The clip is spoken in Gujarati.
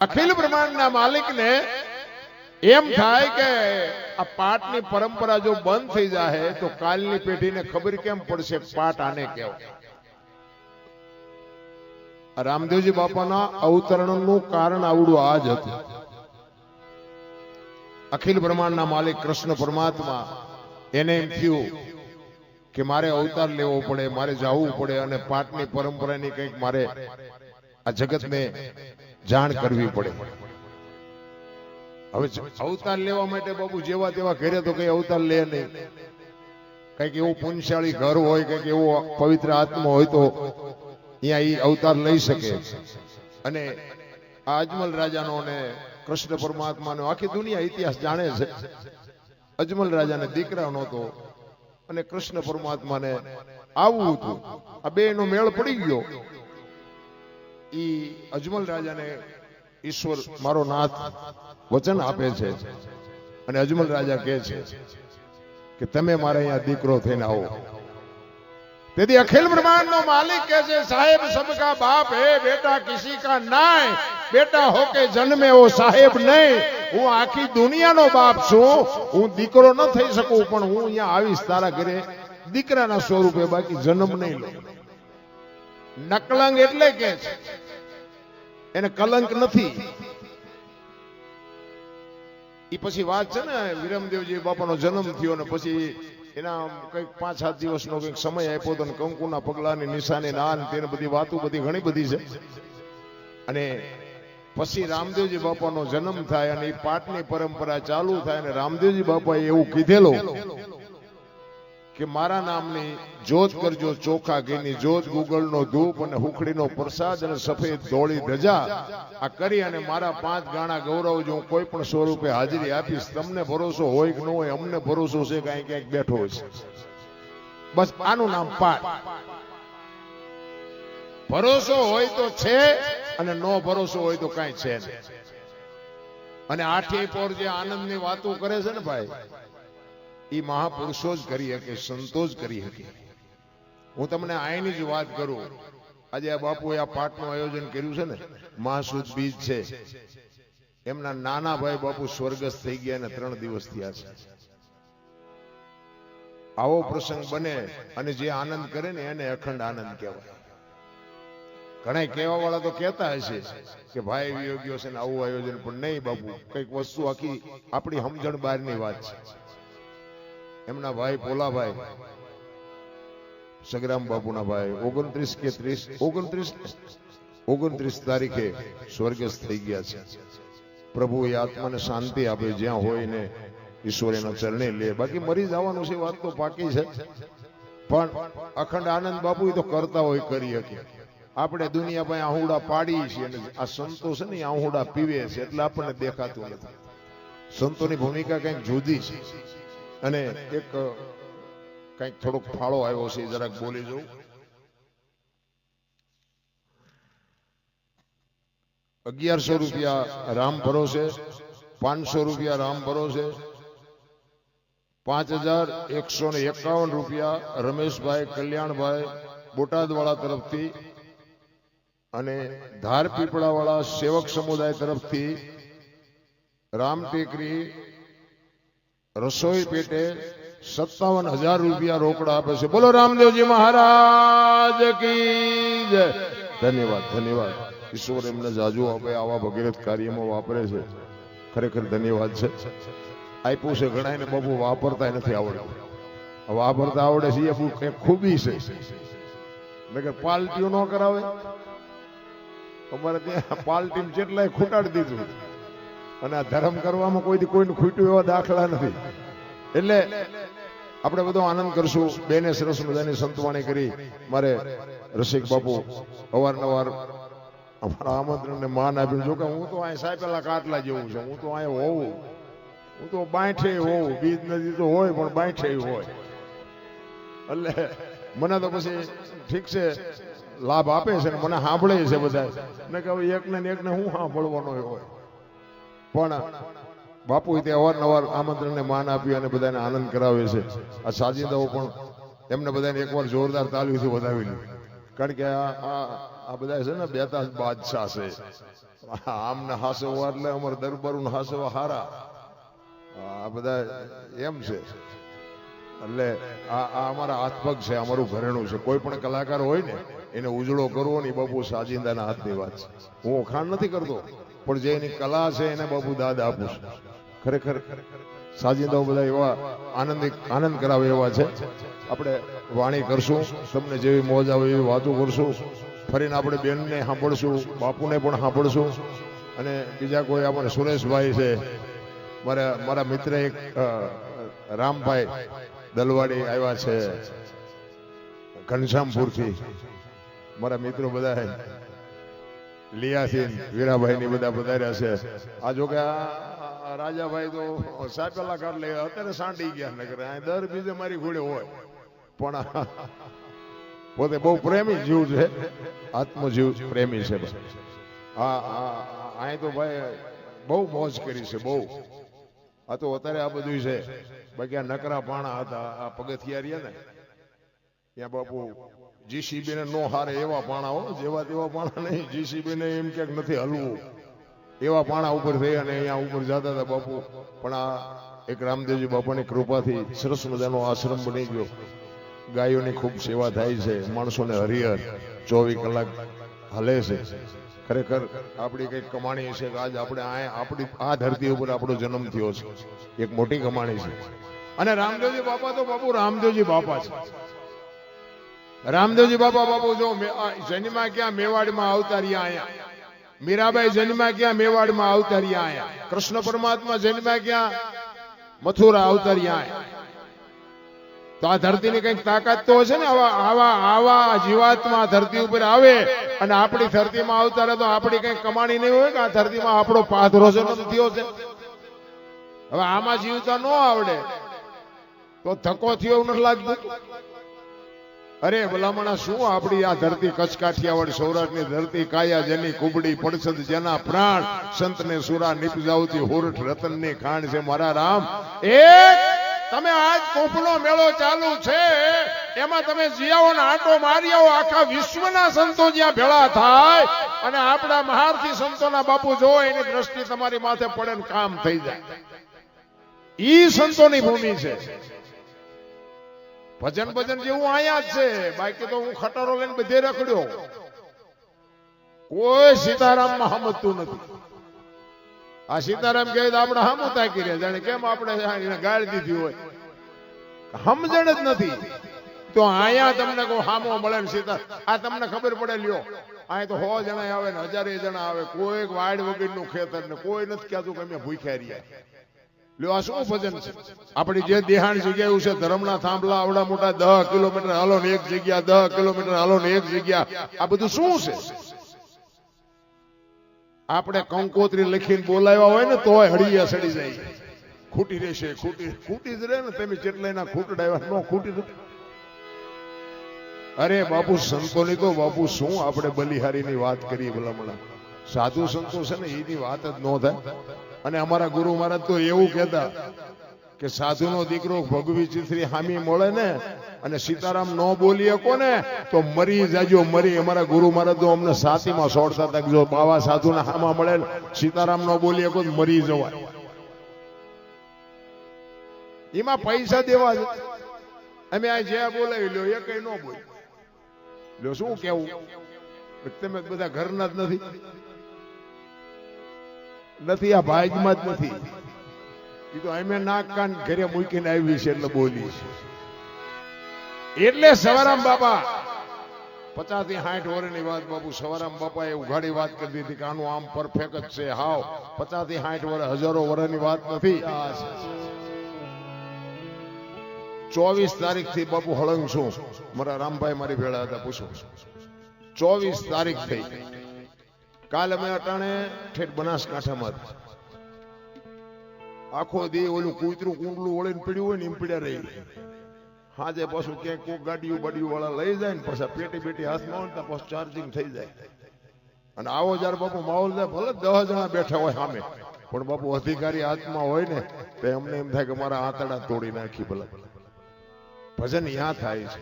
અખિલ બ્રહ્માંડના માલિકને એમ થાય કે આ પાઠની પરંપરા જો બંધ થઈ જાય તો કાલની પેઢીને ખબર કેમ પડશે પાઠ આને કહેવાય. રામદેવજી બાપાના અવતરણનું કારણ આવડું આ જ હતું. અખિલ બ્રહ્માંડના માલિક કૃષ્ણ પરમાત્મા એને એમ થયું કે મારે અવતાર લેવો પડે, મારે જવું પડે અને પાઠની પરંપરાની કંઈક મારે આ જગતને જાણ કરવી પડે. હવે અવતાર લેવા માટે બાપુ જેવા તેવા ઘરે તો કઈ અવતાર લે નહીં. કઈક એવું પુણ્યશાળી ઘર હોય, કઈક એવો પવિત્ર આત્મા હોય તો અહીંયા એ અવતાર લઈ શકે. અને આ અજમલ રાજાનો ને કૃષ્ણ પરમાત્માનો આખી દુનિયા ઇતિહાસ જાણે છે. અજમલ રાજાને દીકરા નહોતો અને કૃષ્ણ પરમાત્માને આવું હતું. આ બે નો મેળ પડી ગયો. ઈ અજમલ રાજાને ઈશ્વર મારો નાથ વચન આપે છે અને અજમલ રાજા કહે છે કે તમે મારે અહીંયા દીકરો થઈને આવો. તેથી અખિલ બ્રહ્માંડ નો માલિક કહે છે સાહેબ સબકા બાપ હે બેટા કિસી કા નાય, બેટા હોકે જન્મે ઓ સાહેબ નહીં. હું આખી દુનિયાનો બાપ છું. હું દીકરો ન થઈ શકું પણ હું અહીંયા આવીશ તારા ઘરે દીકરાના સ્વરૂપે, બાકી જન્મ નહીં લઉં. નકલંગ એટલે કે છે એને કલંક નથી. ઈ પછી વાત છે ને વિરમદેવજી બાપાનો જન્મ થયો ને પછી એના કઈક 5-7 દિવસનો કઈક સમય આપ્યો તો કંકુના પગલાની નિશાની નાન તેને બધી વાતો બધી ઘણી બધી છે. અને પછી રામદેવજી બાપાનો જન્મ થાય અને એ પાઠની પરંપરા ચાલુ થાય અને રામદેવજી બાપાએ એવું કીધેલું કે મારા નામની જોત કરજો ચોખા ઘીની જોત, ગુગળનો ધૂપ અને હુખડીનો પ્રસાદ અને સફેદ ધોળી ધજા આ કરી અને મારા 5 ગાણા ગૌરવજો. હું કોઈ પણ સ્વરૂપે હાજરી આપીશ. તમને ભરોસો હોય કે ન હોય, અમને ભરોસો છે કાંઈ ક્યાંક બેઠો છે. બસ આનું નામ પાઠ. ભરોસો હોય તો છે અને નો ભરોસો હોય તો કાંઈ છે નહીં. અને આઠે પોર જે આનંદની વાતો કરે છે ને ભાઈ, એ મહાપુરુષો જ કરી શકે, સંતો જ કરી શકે. હું તમને આની જ વાત કરું. આજે આ બાપુએ આ પાઠનું આયોજન કર્યું છે ને, મહાસુદ બીજ છે, એમના નાના ભાઈ બાપુ સ્વર્ગસ્થ થઈ ગયા અને 3 દિવસ થયા છે. આવો પ્રસંગ બને અને જે આનંદ કરે ને એને અખંડ આનંદ કહેવાય. ઘણા કહેવા વાળા તો કહેતા હશે કે ભાઈ વિયોગ્યો છે ને આવું આયોજન, પણ નહીં બાપુ, કઈક વસ્તુ આખી આપણી સમજણ બહારની વાત છે. એમના ભાઈ પોલાભાઈ સગરામ બાપુના ભાઈ 29 તારીખે સ્વર્ગસ્થ થઈ ગયા છે. પ્રભુ એ આત્માને શાંતિ આપે જ્યાં હોય ને ઈશ્વર એના ચરણે લે. બાકી મરી જવાનું છે, વાત તો પાકી છે. પણ અખંડ આનંદ બાપુ તો કરતા હોય કરી શકે. આપણે દુનિયા પાસે આહુડા પાડીએ છીએ અને આ સંતો છે ને આહુડા પીવે છે એટલે આપણને દેખાતું નથી. સંતોની ભૂમિકા કંઈક જુદી છે. અને એક કંઈક થોડોક ફાળો આવ્યો છે, જરાક બોલી જવું. 1100 રૂપિયા રામ ભરોસે, 500 રૂપિયા રામ ભરોસે, 5151 રૂપિયા રમેશભાઈ કલ્યાણભાઈ બોટાદવાળા તરફથી અને ધાર પીપળાવાળા સેવક સમુદાય તરફથી રામ ટેકરી રસોઈ પેટે 57,000 રૂપિયા રોકડા આપે છે. બોલો રામદેવજી મહારાજ કી જય. ધન્યવાદ, ધન્યવાદ. ઈશ્વર એમને જાજુ આપે, આવા ભગીરથ કાર્યમાં વાપરે છે. ખરેખર ધન્યવાદ છે. આપ્યું છે ઘણાને બાપુ, વાપરતા નથી આવડતું. વાપરતા આવડે છે એ એક ખૂબી છે. નકર પાલટીઓ ન કરાવે. અમારે ત્યાં પાલટી જેટલાય ખૂટાડી દીધું અને આ ધર્મ કરવામાં કોઈનું ખૂટ્યું એવા દાખલા નથી. એટલે આપણે બધો આનંદ કરશું. બેને સરસ મજાની સંતવાણી કરી. મારે રસિક બાપુ અવારનવાર અમારા આમંત્રણને માન આપ્યું. જો કે હું તો અહીં સાયપેલા કાટલા જેવું છે. હું તો અહીં હોઉં, હું તો બાંઠે હોઉં. બીજ નદી તો હોય પણ બાંઠે હોય. એટલે મને તો પછી ઠીક છે લાભ આપે છે ને મને સાંભળે છે બધા. ને કે એકને હું સાંભળવાનો હોય. પણ બાપુ તે અવારનવાર આમંત્રણને માન આપ્યું અને બધાને આનંદ કરાવે છે. આ સાજિદાઓ પણ એમને બધાને એકવાર જોરદાર તાલીઓથી વધાવી લીધી. કારણ કે આ આ બધા છે ને બેતાજ બાદશાહ છે. આમને હાસવા એટલે અમારે દરબારું હાસવા હારા, આ બધા એમ છે. એટલે આ અમારા હાથપગ છે, અમારું ઘરેણું છે. કોઈ પણ કલાકાર હોય ને એને ઉજળો કરવો ને બાપુ સાજિંદાના હાથની વાત છે. હું વખાણ નથી કરતો, પણ જે એની કલા છે એને બાપુ દાદ આપું છું. ખરેખર સાજિંદાઓ બધા એવા આનંદ કરાવે એવા છે. આપણે વાણી કરશું, તમને જેવી મોજ આવે એવી વાતો કરશું. ફરીને આપણે બેનને સાંભળશું, બાપુને પણ સાંભળશું. અને બીજા કોઈ આપણે સુરેશભાઈ છે, મારા મિત્ર એક રામભાઈ દલવાડી આવ્યા છે ઘનશ્યામપુરથી. મારા મિત્રો બધા લિયાસીન વીરાભાઈ ની બધા પધાર્યા છે. આ જો કે આ રાજાભાઈ તો સાપેલા કાઢ લે, અત્યારે સાંડી ગયા નગર. દર બીજે મારી ઘોડે હોય, પણ પોતે બહુ પ્રેમી જીવ છે, આત્મજીવ પ્રેમી છે. અહીં તો ભાઈ બહુ મોજ કરી છે, બહુ. આ તો અત્યારે આ બધું છે. બાકી આ નકરા પાણા હતા, આ પગથિયા રહ્યા ને ત્યાં બાપુ જીસીબી ને નો હારે એવા પાણા હો, જેવા તેવા પાણા નહીં. જીસીબી ને એમ ક્યાંક નથી હલવું એવા પાણા ઉપર થઈ અને અહીંયા ઉપર જતા હતા બાપુ. પણ આ એક રામદેવજી બાપાની કૃપાથી સરસ મજાનો આશ્રમ બની ગયો. ગાયોની ખૂબ સેવા થાય છે, માણસોને હરિહર 24 કલાક હાલે છે. ખરેખર આપણી કઈક કમાણી છે કે આજ આપણે આપણી આ ધરતી ઉપર આપણો જન્મ થયો છે, એક મોટી કમાણી છે. અને રામદેવજી બાપા તો બાપુ રામદેવજી બાપા છે. રામદેવજી બાપા બાપુ જો જન્મા ક્યાં મેવાડમાં આવતા રહ્યા અહીંયા. મીરાબાઈ જન્મા ક્યાં મેવાડમાં આવતા રહ્યા અહીંયા. કૃષ્ણ પરમાત્મા જન્મા ક્યાં મથુરા આવતા રહ્યા અહીંયા. તો આ ધરતીની કઈક તાકાત તો હશે ને. આવા જીવાત્મા ધરતી ઉપર આવે અને આપણી ધરતીમાં આવતા રહે તો આપણી કઈક કમાણી નહીં હોય કે આ ધરતીમાં આપણો પાથરો જન્મ થયો છે. હવે આમાં જીવતા ન આવડે તો ધક્કો થયો એવું નથી લાગતું. અરે ભલામણા શું આપણી આ ધરતી કચ્છ કાઠિયાવાડ સૌરાષ્ટ્રની ધરતી કાયા જેની કુબડી પડસદ જેના પ્રાણ સંતને સુરા નિપજાવતી હોરઠ રતનની ખાણ છે. મારા રામ તમે આજ કોપનો મેળો ચાલુ છે એમાં તમે જીયાઓના આંટો મારી આવો. આખા વિશ્વના સંતો જ્યાં ભેળા થાય અને આપણા મહારથી સંતોના બાપુ જો એની દ્રષ્ટિ તમારી માથે પડે ને કામ થઈ જાય. ઈ સંતોની ભૂમિ છે. ભજન જેવું અહીંયા જ છે. બાકી તો હું ખટારો લઈને બધે રખડ્યો, કોઈ સીતારામમાં સમજતું નથી. આ સીતારામ કહે આપણે હામું તાકી રહ્યા, જાણે કેમ આપણે ગાળ દીધી હોય, સમજણ જ નથી. તો અહીંયા તમને કોઈ હામો મળે ને સીતા આ તમને ખબર પડે. લ્યો અહીંયા તો 100 જણા આવે ને 1000 જણા આવે, કોઈ વાડ વગરનું ખેતર ને કોઈ નથી કહેતું કે અમે ભૂખ્યા રહ્યા. લ્યો આ શું ભજન છે? આપણી જે દેહાણ જગ્યા છે ધર્મના થાંભલા આવડા મોટા 10 કિલોમીટર હાલો ને એક જગ્યા, 10 કિલોમીટર હાલો ને એક જગ્યા. આ બધું શું છે? આપણે કંકોત્રી લખીને બોલાવ્યા હોય ને તોય હળિયા સડી જાય. ખૂટી રહેશે, ખૂટી જ રહે ને. તમે જેટલા ખૂટડાવ્યા ન ખૂટી. અરે બાપુ સંતોની તો બાપુ શું આપણે બલિહારીની વાત કરીએ ભલામણા. સાધુ સંતો છે ને એની વાત જ ન થાય. અને અમારા ગુરુ મહારાજ તો એવું કહેતા કે સાધુનો દીકરો ભગવી ચિત્રી હામી મળે ને અને સીતારામ ન બોલી શકો ને તો મરી જાજો, મરી. અમારા ગુરુ મહારાજ તો અમને સાતીમાં છોડતા હતા કે જો બાવા સાધુના હામા મળે સીતારામ ન બોલી શકો તો મરી જવાય. એમાં પૈસા દેવા છે. અમે આ જે બોલાવી લ્યો એ કઈ ન બોલ લ્યો. શું કેવું? તમે બધા ઘરના જ નથી. આ ભાગમાં જ નથી. એ તો અમે નાક કાન ઘરે મૂકીને આવી છે એટલે બોલી છે. એટલે સવારામ બાપા 50 થી 60 વર્ષની વાત બાપુ સવારામ બાપાએ ઉઘાડી વાત કરી દીધી કે આનું આમ પરફેક્ટ જ છે. હાવ 50 થી 60 વર્ષ, હજારો વર્ષની વાત નથી. 24 તારીખથી બાપુ હળંગ છું. મારા રામભાઈ મારી ભેળા હતા, પૂછો. 24 તારીખ થઈ. કાલ અમે અટાણે ઠેઠ બનાસકાંઠામાં આખો દી ઓલું કૂતરું કુંડલું વળીને પીડ્યું હોય ને એમ પીડ્યા રહી. હાજે પાછું ક્યાંક કોક ગાડીયું વાળા લઈ જાય ને પછી પેટી હાથમાં હોય ને પછી ચાર્જિંગ થઈ જાય. અને આવો જયારે બાપુ માહોલ થાય, ભલે 10 જણા બેઠા હોય સામે, પણ બાપુ અધિકારી હાથમાં હોય ને તો અમને એમ થાય કે મારા આંતરડા તોડી નાખી. ભલે ભજન યા થાય છે.